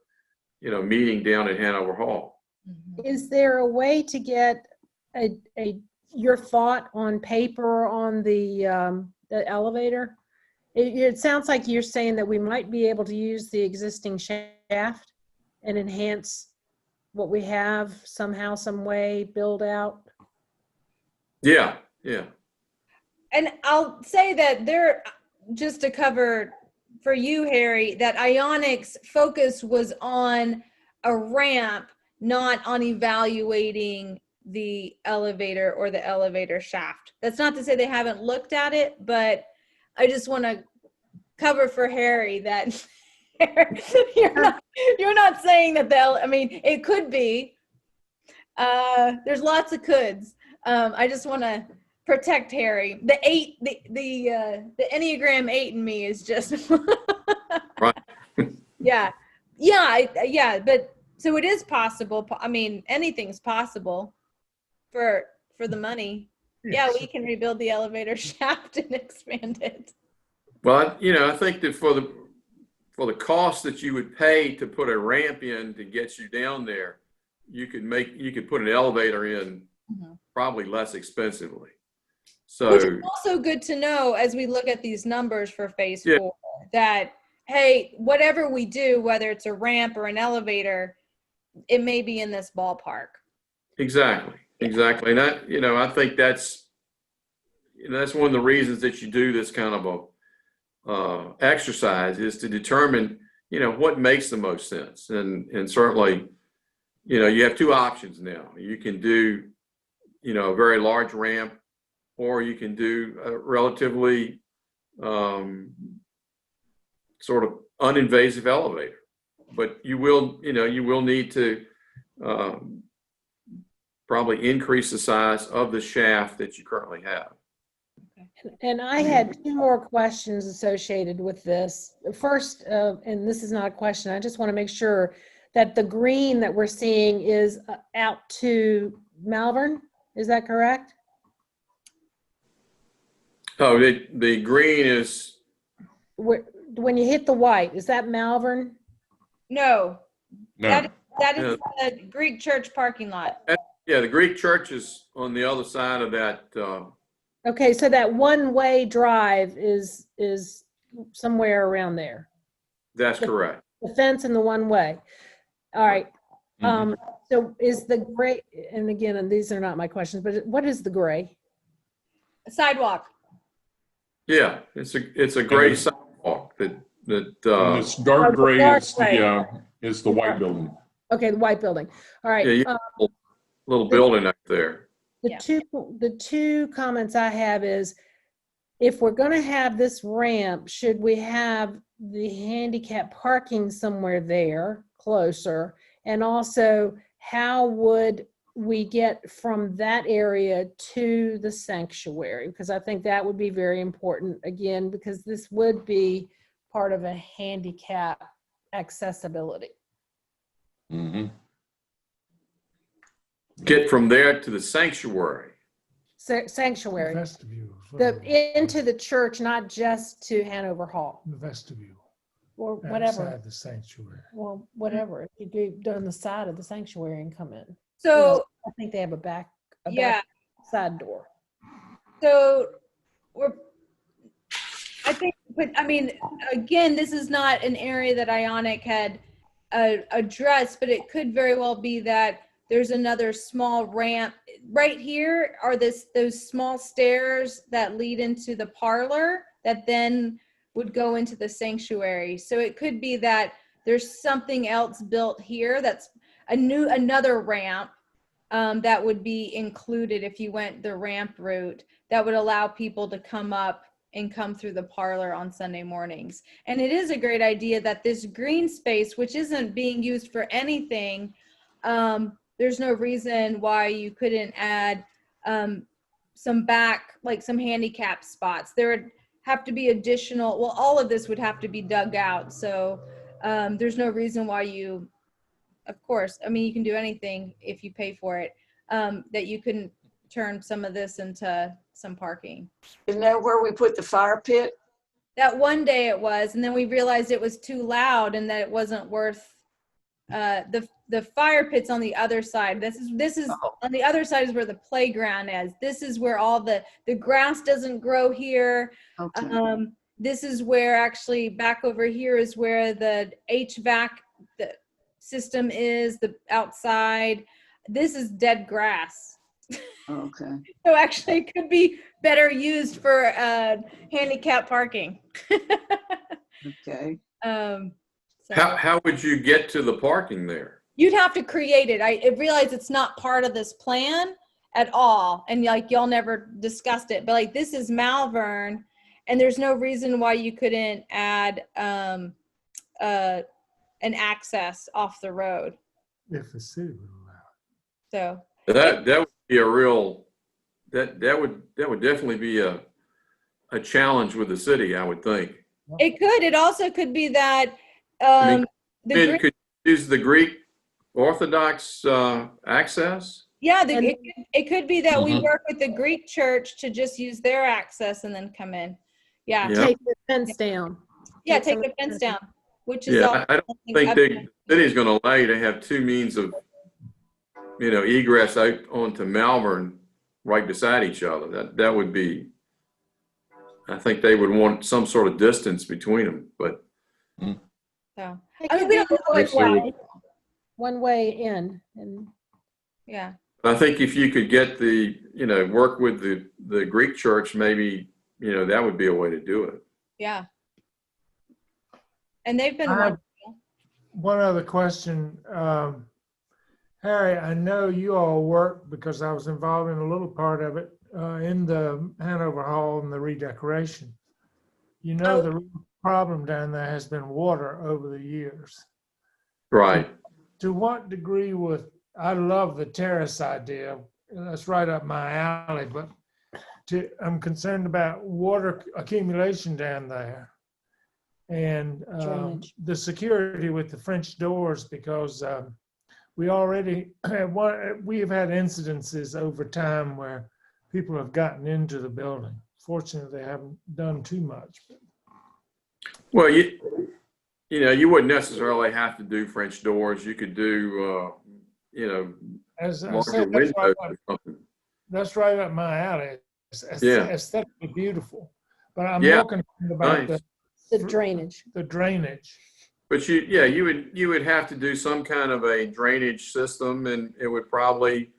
meeting down at Hanover Hall. Is there a way to get your thought on paper on the elevator? It sounds like you're saying that we might be able to use the existing shaft and enhance what we have somehow, some way, build out. Yeah. And I'll say that just to cover for you, Harry, that Ionic's focus was on a ramp, not on evaluating the elevator or the elevator shaft. That's not to say they haven't looked at it, but I just want to cover for Harry that you're not saying that it could be. There's lots of coulds. I just want to protect Harry. The Enneagram 8 in me is just Right. yeah. But so it is possible. Anything's possible for the money. Yes. Yeah, we can rebuild the elevator shaft and expand it. Well, I think that for the cost that you would pay to put a ramp in to get you down there, you could put an elevator in probably less expensively. So, which is also good to know as we look at these numbers for phase 4, that hey, whatever we do, whether it's a ramp or an elevator, it may be in this ballpark. Exactly. And I think that's one of the reasons that you do this kind of a exercise, is to determine, what makes the most sense. And certainly, you have two options now. You can do, a very large ramp, or you can do a relatively sort of uninvasive elevator. But you will need to probably increase the size of the shaft that you currently have. And I had two more questions associated with this. First, and this is not a question, I just want to make sure that the green that we're seeing is out to Malvern. Is that correct? Oh, the green is, When you hit the white, is that Malvern? No, No, that is the Greek church parking lot. yeah, the Greek church is on the other side of that. Okay, so that one-way drive is somewhere around there. That's correct. The fence and the one-way. All right. Mhm. So is the gray, and again, and these are not my questions, but what is the gray? Sidewalk. Yeah, it's a gray sidewalk that and this dark gray dark is the white building. Okay, the white building. All right. yeah, you have a little building up there. The two comments I have is, if we're going to have this ramp, should we have the handicap parking somewhere there closer? And also, how would we get from that area to the sanctuary? Because I think that would be very important, again, because this would be part of a handicap accessibility. Mm-hmm. Get from there to the sanctuary. Sanctuary, Vestibule. into the church, not just to Hanover Hall The vestibule. or whatever. Outside the sanctuary. Well, whatever. If you do on the side of the sanctuary and come in. So, I think they have a back yeah. side door. So I think, but I mean, again, this is not an area that Ionic had addressed, but it could very well be that there's another small ramp right here. Are those small stairs that lead into the parlor that then would go into the sanctuary? So it could be that there's something else built here that's another ramp that would be included if you went the ramp route, that would allow people to come up and come through the parlor on Sunday mornings. And it is a great idea that this green space, which isn't being used for anything, there's no reason why you couldn't add some handicap spots. There would have to be additional, well, all of this would have to be dug out. So there's no reason why you, of course, I mean, you can do anything if you pay for it, that you couldn't turn some of this into some parking. Isn't that where we put the fire pit? That one day it was, and then we realized it was too loud and that it wasn't worth, the fire pit's on the other side. This is on the other side is where the playground is. This is where all the grass doesn't grow here. Okay. This is where actually back over here is where the HVAC system is, the outside. This is dead grass. Okay. So actually it could be better used for handicap parking. Okay. So How would you get to the parking there? you'd have to create it. I realize it's not part of this plan at all. And like y'all never discussed it, but like this is Malvern and there's no reason why you couldn't add an access off the road. If the city would allow So That would be a real, that would definitely be a challenge with the city, I would think. it could. It also could be that I mean, the And Greek, could you use the Greek Orthodox access? yeah, And- it could be that we Mhm. work with the Greek church to just use their access and then come in. Yeah, Yeah. Take the fence down. take some- the fence down, which is Yeah, all. I don't think the city's going to allow you to have two means of, egress out onto Malvern right beside each other. That would be, I think they would want some sort of distance between them, but So, It I mean, could we be don't know one which way, one way in. And Yeah. I think if you could get work with the Greek church, maybe, that would be a way to do it. Yeah. And they've been I have wonderful. one other question. Harry, I know you all work, because I was involved in a little part of it, in the Hanover Hall and the redecoration. You know, the real problem down there has been water over the years. Right. To what degree I love the terrace idea. That's right up my alley, but I'm concerned about water accumulation down there. And Drainage. the security with the French doors, because we already we've had incidences over time where people have gotten into the building. Fortunately, they haven't done too much. Well, you wouldn't necessarily have to do French doors. You could do, As I larger said, windows or something. that's right up my alley. It's Yeah. aesthetically beautiful, but I'm Yeah. more concerned about Nice. the drainage. the drainage. But you would have to do some kind of a drainage system, and it would probably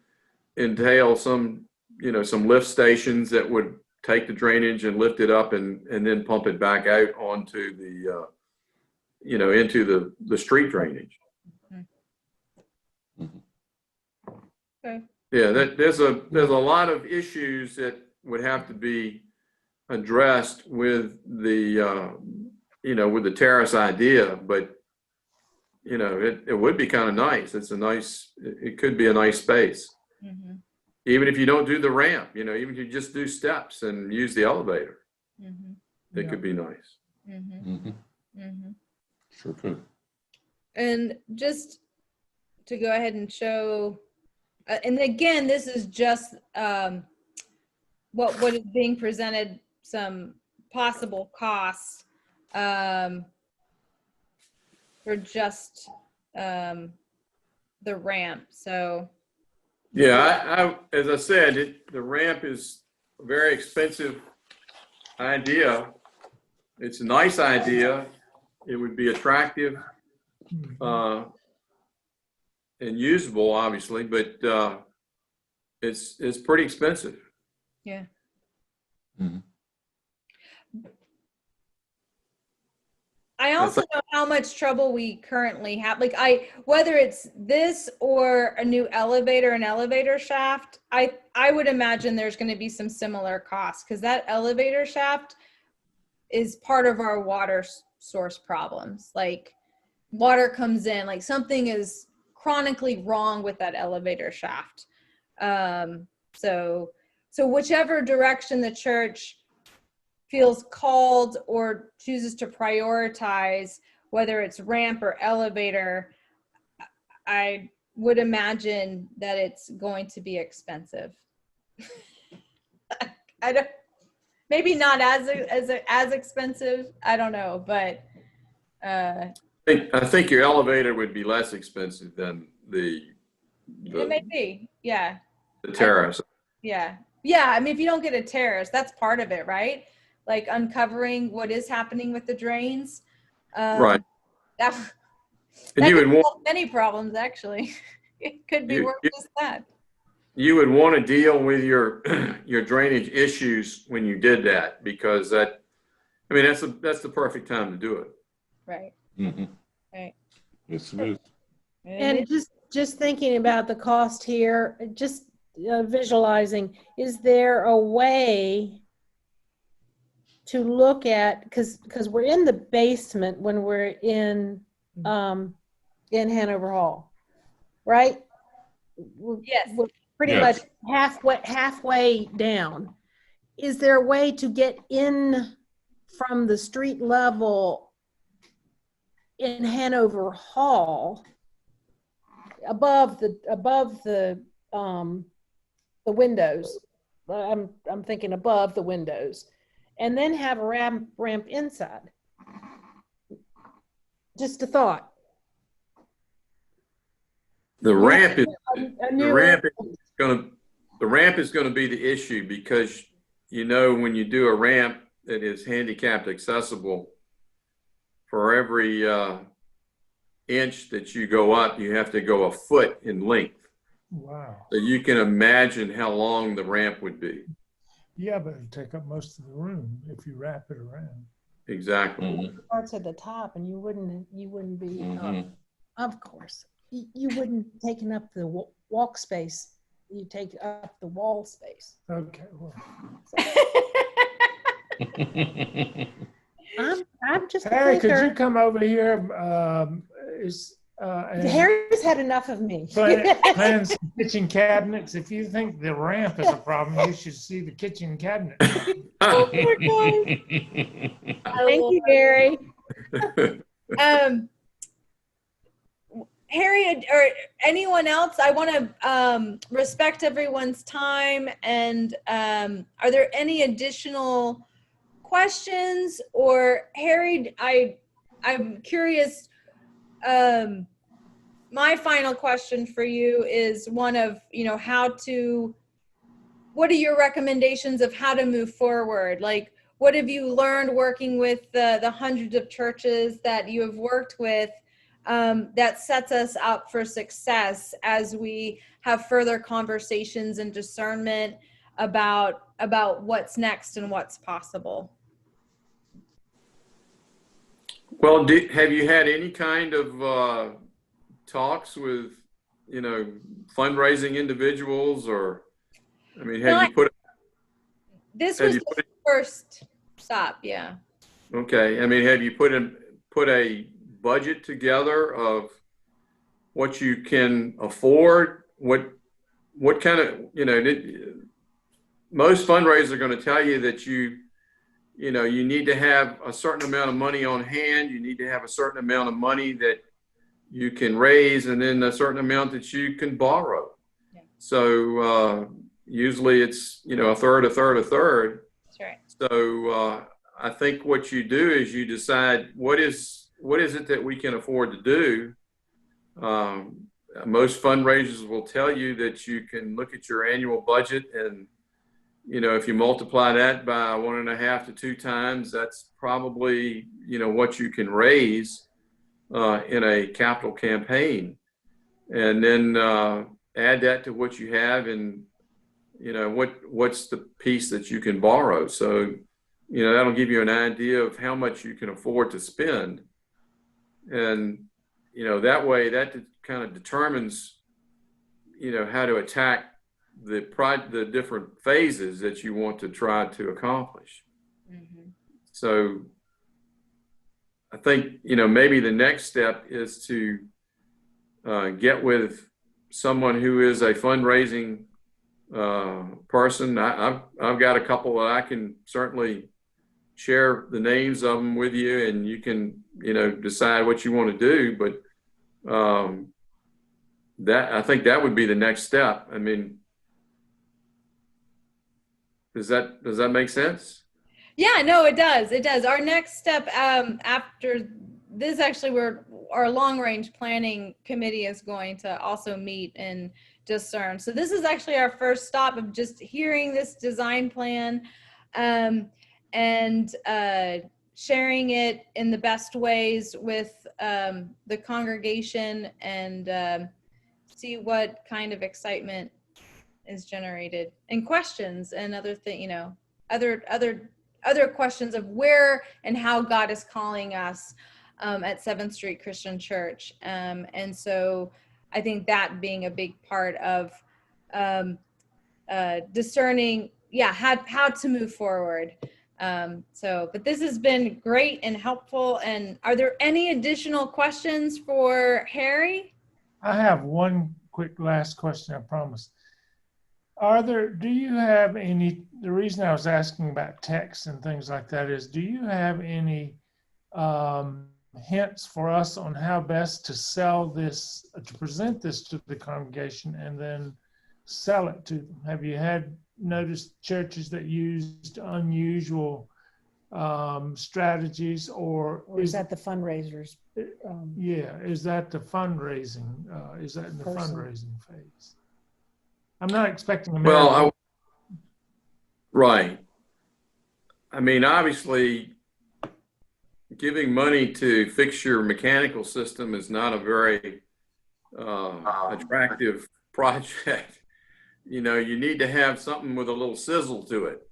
entail some lift stations that would take the drainage and lift it up and then pump it back out onto the, into the street drainage. Okay. Yeah, there's a lot of issues that would have to be addressed with the, with the terrace idea, but it would be kind of nice. It could be a nice space. Mhm. Even if you don't do the ramp, even if you just do steps and use the elevator, Mhm. it could be nice. Mhm. Mhm. Mhm. Sure could. And just to go ahead and show, and again, this is just what is being presented, some possible costs for just the ramp. So Yeah, as I said, the ramp is a very expensive idea. It's a nice idea. It would be attractive and usable, obviously, but it's pretty expensive. yeah. Mhm. I also know how much trouble we currently have. Like whether it's this or a new elevator, an elevator shaft, I would imagine there's going to be some similar costs, because that elevator shaft is part of our water source problems. Like water comes in, like something is chronically wrong with that elevator shaft. So whichever direction the church feels called or chooses to prioritize, whether it's ramp or elevator, I would imagine that it's going to be expensive. I don't, maybe not as expensive. I don't know, but I think your elevator would be less expensive than it may be. Yeah. the terrace. Yeah. I mean, if you don't get a terrace, that's part of it, right? Like uncovering what is happening with the drains. Right. That And you could would want solve many problems, actually. It could be worth just that. you would want to deal with your your drainage issues when you did that, because that's the perfect time to do it. Right. Mhm. Right. Yes, it is. And just thinking about the cost here, just visualizing, is there a way to look at, because we're in the basement when we're in Hanover Hall, right? Yes. We're pretty Yes. much halfway down. Is there a way to get in from the street level in Hanover Hall above the windows? I'm thinking above the windows, and then have a ramp inside. Just a thought. The ramp is going to be the issue, because when you do a ramp that is handicapped accessible, for every inch that you go up, you have to go a foot in length. Wow. So you can imagine how long the ramp would be. Yeah, but it'd take up most of the room if you wrap it around. Exactly. Mhm. Starts at the top, and you wouldn't be. Mhm. Of course, you wouldn't taking up the walk space. You take up the wall space. Okay, well. I'm just a Harry, could you thinker. come over here? And Harry's had enough of me. plan some kitchen cabinets. If you think the ramp is a problem, you should see the kitchen cabinet. Oh my God. Thank you, Gary. Harry or anyone else, I want to respect everyone's time. And are there any additional questions? Or Harry, I'm curious. My final question for you is one of, what are your recommendations of how to move forward? Like, what have you learned working with the hundreds of churches that you have worked with that sets us up for success as we have further conversations and discernment about what's next and what's possible? Well, have you had any kind of talks with, fundraising individuals, or, I mean, have you put? This have was you the put, first stop, yeah. Okay, I mean, have you put a budget together of what you can afford? What kind of, most fundraisers are going to tell you that you need to have a certain amount of money on hand. You need to have a certain amount of money that you can raise, and then a certain amount that you can borrow. Yeah. So usually it's, a third, a third, a third. That's right. So I think what you do is you decide what is it that we can afford to do. Most fundraisers will tell you that you can look at your annual budget, and if you multiply that by 1.5 to 2 times, that's probably what you can raise in a capital campaign, and then add that to what you have, and what's the piece that you can borrow. So that'll give you an idea of how much you can afford to spend, and that way that kind of determines how to attack the different phases that you want to try to accomplish. Mm-hmm. So I think maybe the next step is to get with someone who is a fundraising person. I've got a couple that I can certainly share the names of them with you, and you can decide what you want to do. But I think that would be the next step. I mean, does that make sense? Yeah, no, it does. It does. Our next step after this, actually, our long range planning committee is going to also meet and discern. So this is actually our first stop of just hearing this design plan and sharing it in the best ways with the congregation, and see what kind of excitement is generated, and questions and other thing, other questions of where and how God is calling us at 7th Street Christian Church. And so I think that being a big part of discerning, how to move forward. But this has been great and helpful. And are there any additional questions for Harry? I have one quick last question, I promise. Do you have any, the reason I was asking about text and things like that is, do you have any hints for us on how best to sell this, to present this to the congregation and then sell it to them? Have you noticed churches that used unusual strategies, or is that the fundraisers? Is that the fundraising? Is that in the fundraising phase? I'm not expecting right. I mean, obviously, giving money to fix your mechanical system is not a very attractive project. You know, you need to have something with a little sizzle to it.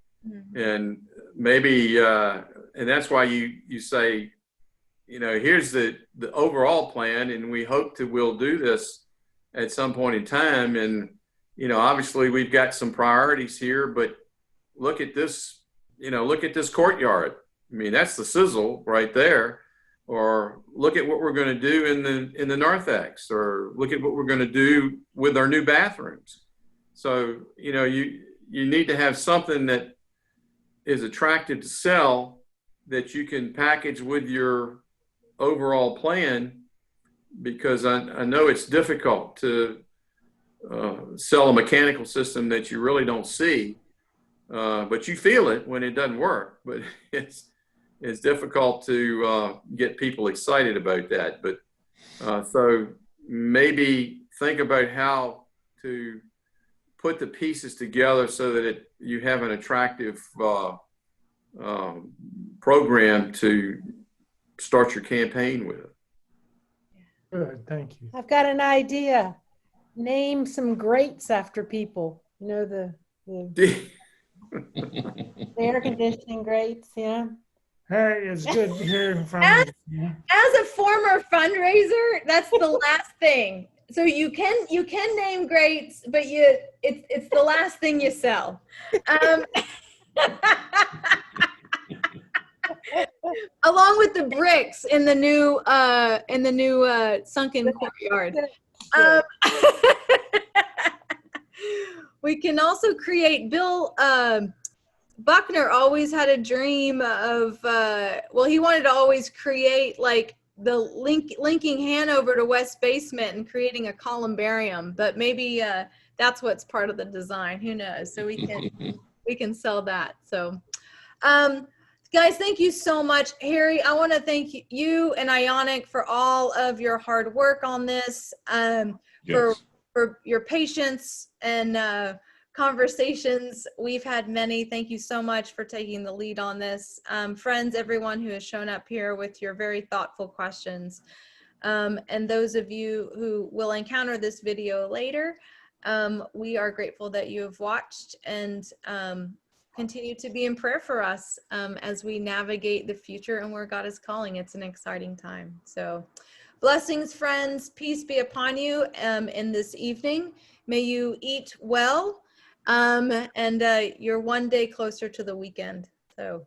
And maybe, and that's why you say, you know, here's the overall plan, and we hope to we'll do this at some point in time. And, you know, obviously we've got some priorities here, but look at this, you know, look at this courtyard. I mean, that's the sizzle right there. Or look at what we're going to do in the narthex, or look at what we're going to do with our new bathrooms. So, you know, you need to have something that is attractive to sell that you can package with your overall plan, because I know it's difficult to sell a mechanical system that you really don't see, but you feel it when it doesn't work. But it's difficult to get people excited about that. But so maybe think about how to put the pieces together so that you have an attractive program to start your campaign with. Good, thank you. I've got an idea. Name some grates after people. You know, the air conditioning grates, yeah. Hey, it's good hearing from you. As a former fundraiser, that's the last thing. So you can name greats, but it's the last thing you sell. Along with the bricks in the new sunken courtyard. We can also create. Bill Buckner always had a dream of well, he wanted to always create like the linking Hanover to West Basement and creating a columbarium, but maybe that's what's part of the design. Who knows? So we can sell that. So guys, thank you so much. Harry, I want to thank you and Ionic for all of your hard work on this, Yes. for your patience and conversations. We've had many. Thank you so much for taking the lead on this. Friends, everyone who has shown up here with your very thoughtful questions. And those of you who will encounter this video later, we are grateful that you have watched, and continue to be in prayer for us as we navigate the future and where God is calling. It's an exciting time. So blessings, friends. Peace be upon you in this evening. May you eat well, and you're one day closer to the weekend. So